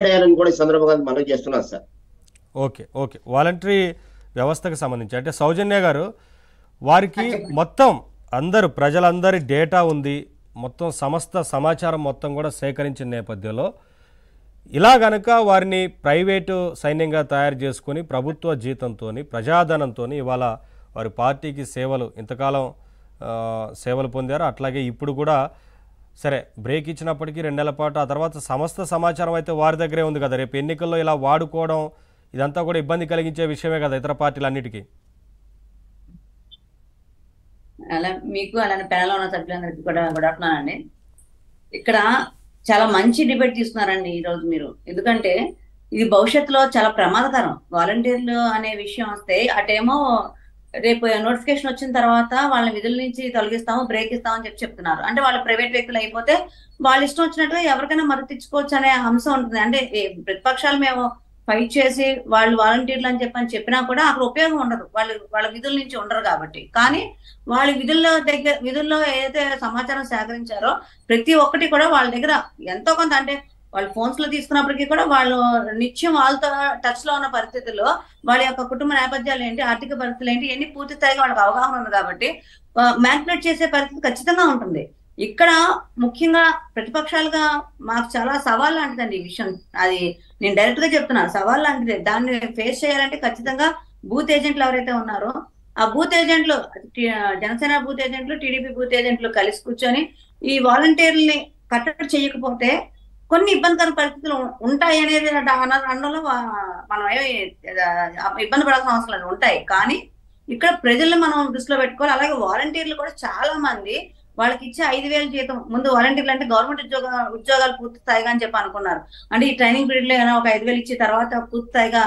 చేయాలని కూడా ఈ సందర్భంగా మనం చేస్తున్నాం సార్. ఓకే ఓకే వాలంటరీ వ్యవస్థకు సంబంధించి అంటే సౌజన్య గారు వారికి చెప్పండి. మొత్తం అందరూ ప్రజలందరి డేటా ఉంది, మొత్తం సమస్త సమాచారం మొత్తం కూడా సేకరించిన నేపథ్యంలో ఇలా గనక వారిని ప్రైవేటు సైన్యంగా తయారు చేసుకొని ప్రభుత్వ జీతంతో ప్రజాధనంతో ఇవాళ వారి పార్టీకి సేవలు ఇంతకాలం సేవలు పొందారు. అట్లాగే ఇప్పుడు కూడా సరే బ్రేక్ ఇచ్చినప్పటికీ 2 నెలల పాటు ఆ తర్వాత సమస్త సమాచారం అయితే వారి దగ్గరే ఉంది కదా. రేపు ఎన్నికల్లో ఇలా వాడుకోవడం ఇదంతా కూడా ఇబ్బంది కలిగించే విషయమే కదా ఇతర పార్టీలన్నిటికీ. అలా మీకు అలానే ప్యానల్ ఉన్న సభ్యులందరికీ కూడా గుడ్ ఆఫ్టర్నూన్ అండి. ఇక్కడ చాలా మంచి డిబేట్ తీసుకున్నారండి ఈ రోజు మీరు. ఎందుకంటే ఇది భవిష్యత్తులో చాలా ప్రమాదకరం. వాలంటీర్లు అనే విషయం వస్తే అటేమో రేపు నోటిఫికేషన్ వచ్చిన తర్వాత వాళ్ళని విధుల నుంచి తొలగిస్తాము, బ్రేక్ ఇస్తామని చెప్తున్నారు. అంటే వాళ్ళు ప్రైవేట్ వ్యక్తులు అయిపోతే వాళ్ళ ఇష్టం వచ్చినట్టుగా ఎవరికైనా మద్దతు ఇచ్చుకోవచ్చు అనే అంశం ఉంటుంది. అంటే ప్రతిపక్షాలు మేము ఫైట్ చేసి వాళ్ళు వాలంటీర్లు అని చెప్పినా కూడా అక్కడ ఉపయోగం ఉండదు. వాళ్ళ విధుల నుంచి ఉండరు కాబట్టి. కానీ వాళ్ళ విధుల్లో ఏదైతే సమాచారం సేకరించారో ప్రతి ఒక్కటి కూడా వాళ్ళ దగ్గర ఎంతో కొంత, అంటే వాళ్ళు ఫోన్స్ లో తీసుకున్నప్పటికీ కూడా వాళ్ళు నిత్యం వాళ్ళతో టచ్ లో ఉన్న పరిస్థితుల్లో వాళ్ళ యొక్క కుటుంబ నేపథ్యాలు ఏంటి, ఆర్థిక పరిస్థితులు ఏంటి, ఎన్ని పూర్తి స్థాయిగా వాళ్ళకి అవగాహన ఉంది కాబట్టి మ్యానిపులేట్ చేసే పరిస్థితి ఖచ్చితంగా ఉంటుంది. ఇక్కడ ముఖ్యంగా ప్రతిపక్షాలుగా మాకు చాలా సవాల్ లాంటిదండి ఈ విషయం. అది నేను డైరెక్ట్ గా చెప్తున్నా, సవాల్ లాంటిది. దాన్ని ఫేస్ చేయాలంటే ఖచ్చితంగా బూత్ ఏజెంట్లు ఎవరైతే ఉన్నారో ఆ బూత్ ఏజెంట్లు, జనసేన బూత్ ఏజెంట్లు, టీడీపీ బూత్ ఏజెంట్లు కలిసి కూర్చొని ఈ వాలంటీర్లని కట్టడి చేయకపోతే కొన్ని ఇబ్బందికర పరిస్థితులు ఉంటాయి అనేది అనడంలో మనం ఏమి ఇబ్బంది పడాల్సిన అవసరం లేదు, ఉంటాయి. కానీ ఇక్కడ ప్రజల్ని మనం దృష్టిలో పెట్టుకోవాలి. అలాగే వాలంటీర్లు కూడా చాలా మంది వాళ్ళకి ఇచ్చే 5,000 జీతం, ముందు వాలంటీర్లు అంటే గవర్నమెంట్ ఉద్యోగాలు పూర్తి స్థాయిగా అని చెప్పి అనుకున్నారు. అంటే ఈ ట్రైనింగ్ పీరియడ్ లో ఏమైనా ఒక 5,000 ఇచ్చి తర్వాత పూర్తి స్థాయిగా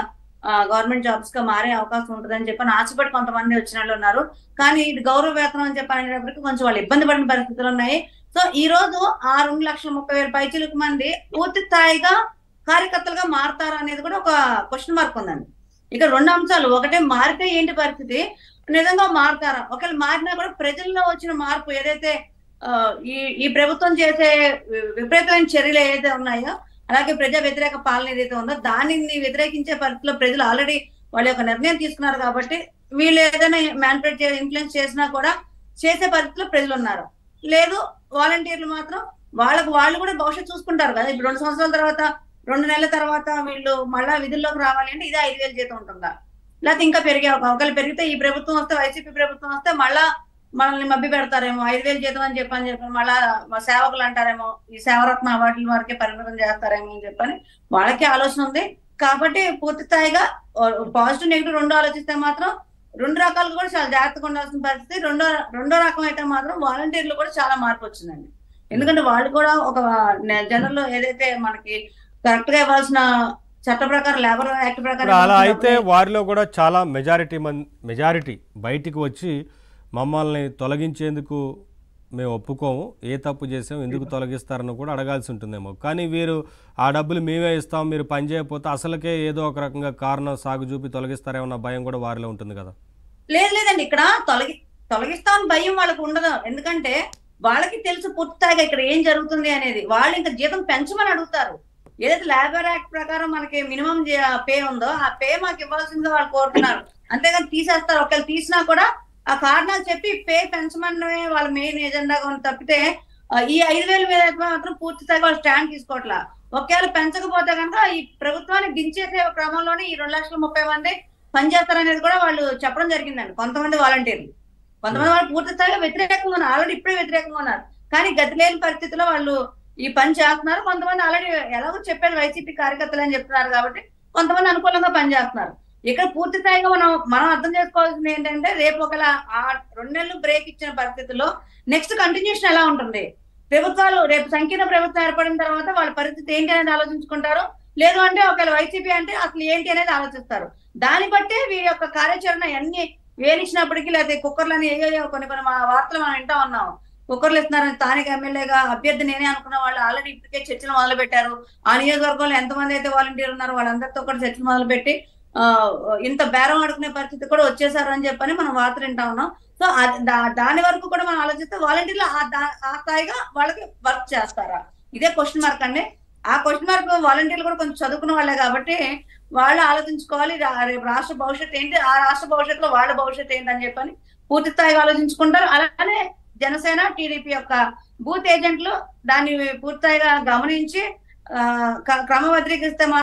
గవర్నమెంట్ జాబ్స్ గా మారే అవకాశం ఉంటుందని చెప్పి ఆశపడి కొంతమంది వచ్చిన వాళ్ళు ఉన్నారు. కానీ ఇది గౌరవ వేతనం అని చెప్పి అనేటప్పటికీ కొంచెం వాళ్ళు ఇబ్బంది పడిన పరిస్థితులు ఉన్నాయి. సో ఈ రోజు ఆ 2,30,000 పైచిలకు మంది పూర్తి స్థాయిగా కార్యకర్తలుగా మారతారు అనేది కూడా ఒక క్వశ్చన్ మార్క్ ఉందండి. ఇక 2 అంశాలు, ఒకటే మారితే ఏంటి పరిస్థితి, నిజంగా మారుతారా, ఒకవేళ మారినా కూడా ప్రజల్లో వచ్చిన మార్పు ఏదైతే ఈ ప్రభుత్వం చేసే విపరీతమైన చర్యలు ఏదైతే ఉన్నాయో, అలాగే ప్రజా వ్యతిరేక పాలన ఏదైతే ఉందో దానిని వ్యతిరేకించే పరిస్థితిలో ప్రజలు ఆల్రెడీ వాళ్ళ యొక్క నిర్ణయం తీసుకున్నారు. కాబట్టి వీళ్ళు ఏదైనా మ్యానిపులేట్ ఇన్ఫ్లుయెన్స్ చేసినా కూడా చేసే పరిస్థితిలో ప్రజలు ఉన్నారు. లేదు, వాలంటీర్లు మాత్రం వాళ్ళు కూడా భవిష్యత్తు చూసుకుంటారు కదా. ఇప్పుడు 2 సంవత్సరాల తర్వాత, 2 నెలల తర్వాత వీళ్ళు మళ్ళా విధుల్లోకి రావాలి అంటే ఇదే 5,000 జీతం ఉంటుందా, లేకపోతే ఇంకా పెరిగే ఒకవేళ పెరిగితే ఈ ప్రభుత్వం వస్తే, వైసీపీ ప్రభుత్వం వస్తే మళ్ళా మనల్ని మభ్య పెడతారేమో, 5,000 జీతం అని చెప్పి మళ్ళా సేవకులు అంటారేమో, ఈ సేవరత్న వాటి వరకే పరిమితం చేస్తారేమో అని చెప్పని వాళ్ళకే ఆలోచన ఉంది. కాబట్టి పూర్తి స్థాయిగా పాజిటివ్ నెగిటివ్ 2 ఆలోచిస్తే మాత్రం 2 రకాలు కూడా చాలా జాగ్రత్తగా ఉండాల్సిన పరిస్థితి. రెండో రకం అయితే మాత్రం వాలంటీర్లు కూడా చాలా మార్పు వచ్చిందండి. ఎందుకంటే వాళ్ళు కూడా ఒక జనరల్ లో ఏదైతే మనకి కరెక్ట్ గా ఇవ్వాల్సిన చట్ట ప్రకారం, లేబర్ యాక్ట్ ప్రకారం అలా అయితే వారిలో కూడా చాలా మెజారిటీ బయటికి వచ్చి మమ్మల్ని తొలగించేందుకు మేము ఒప్పుకోము, ఏ తప్పు చేసాము, ఎందుకు తొలగిస్తారని కూడా అడగాల్సి ఉంటుందేమో. కానీ వీరు ఆ డబ్బులు మేమే ఇస్తాం, మీరు పని చేయకపోతే అసలుకే ఏదో ఒక రకంగా కారణం సాగు చూపి తొలగిస్తారేమన్న భయం కూడా వారిలో ఉంటుంది కదా. లేదండి, ఇక్కడ తొలగిస్తామని భయం వాళ్ళకి ఉండదు. ఎందుకంటే వాళ్ళకి తెలుసు పూర్తిగా ఇక్కడ ఏం జరుగుతుంది అనేది. వాళ్ళు ఇంకా జీతం పెంచమని అడుగుతారు. ఏదైతే లేబర్ యాక్ట్ ప్రకారం మనకి మినిమం పే ఉందో ఆ పే మాకు ఇవ్వాల్సిందిగా వాళ్ళు కోరుతున్నారు. అంతేగాని తీసేస్తారు. ఒకవేళ తీసినా కూడా ఆ కారణాలు చెప్పి పే పెంచమనే వాళ్ళ మెయిన్ ఎజెండాగా ఉంది తప్పితే ఈ 5,000 మీద మాత్రం పూర్తి స్థాయిగా వాళ్ళు స్టాండ్ తీసుకోవట్లా. ఒకవేళ పెంచకపోతే కనుక ఈ ప్రభుత్వాన్ని దించేసే క్రమంలోనే ఈ 2,30,000 మంది పనిచేస్తారనేది కూడా వాళ్ళు చెప్పడం జరిగిందండి. కొంతమంది వాలంటీర్లు, కొంతమంది వాళ్ళు పూర్తి స్థాయిగా వ్యతిరేకంగా ఉన్నారు, ఆల్రెడీ ఇప్పుడే వ్యతిరేకంగా ఉన్నారు. కానీ గతి లేని పరిస్థితిలో వాళ్ళు ఈ పని చేస్తున్నారు. కొంతమంది ఆల్రెడీ ఎలాగో చెప్పేది వైసీపీ కార్యకర్తలు అని చెప్తున్నారు కాబట్టి కొంతమంది అనుకూలంగా పనిచేస్తున్నారు. ఇక్కడ పూర్తి స్థాయిగా మనం అర్థం చేసుకోవాల్సింది ఏంటంటే, రేపు ఒకవేళ ఆ 2 నెలలు బ్రేక్ ఇచ్చిన పరిస్థితుల్లో నెక్స్ట్ కంటిన్యూషన్ ఎలా ఉంటుంది, ప్రభుత్వాలు రేపు సంకీర్ణ ప్రభుత్వం ఏర్పడిన తర్వాత వాళ్ళ పరిస్థితి ఏంటి అనేది ఆలోచించుకుంటారు. లేదు అంటే ఒకవేళ వైసీపీ అంటే అసలు ఏంటి అనేది ఆలోచిస్తారు. దాన్ని బట్టే వీరి యొక్క కార్యాచరణ అన్ని వేలిచ్చినప్పటికీ, లేకపోతే కుక్కర్లని ఏయో కొన్ని వార్తలు మనం వింటా ఉన్నాం. కుక్కర్లు ఇస్తున్నారని స్థానిక ఎమ్మెల్యేగా అభ్యర్థి నేనే అనుకున్న వాళ్ళు ఆల్రెడీ ఇప్పటికే చర్చలు మొదలు పెట్టారు. ఆ నియోజకవర్గంలో ఎంతమంది అయితే వాలంటీర్ ఉన్నారో వాళ్ళందరితో కూడా చర్చలు మొదలు పెట్టి ఇంత బేరం ఆడుకునే పరిస్థితి కూడా వచ్చేసారు అని చెప్పని మనం వార్తలు వింటా ఉన్నాం. సో దాని వరకు కూడా మనం ఆలోచిస్తే వాలంటీర్లు ఆ స్థాయిగా వాళ్ళకి వర్క్ చేస్తారా, ఇదే క్వశ్చన్ మార్క్ అండి. ఆ క్వశ్చన్ మార్క్ వాలంటీర్లు కూడా కొంచెం చదువుకున్న వాళ్ళే కాబట్టి వాళ్ళు ఆలోచించుకోవాలి రేపు రాష్ట్ర భవిష్యత్తు ఏంటి, ఆ రాష్ట్ర భవిష్యత్తులో వాళ్ళ భవిష్యత్తు ఏంటని చెప్పని పూర్తి స్థాయిగా ఆలోచించుకుంటారు. అలానే జనసేన టీడీపీ యొక్క బూత్ ఏజెంట్లు దాన్ని పూర్తిగా గమనించి క్రమబద్ధీకరిస్తే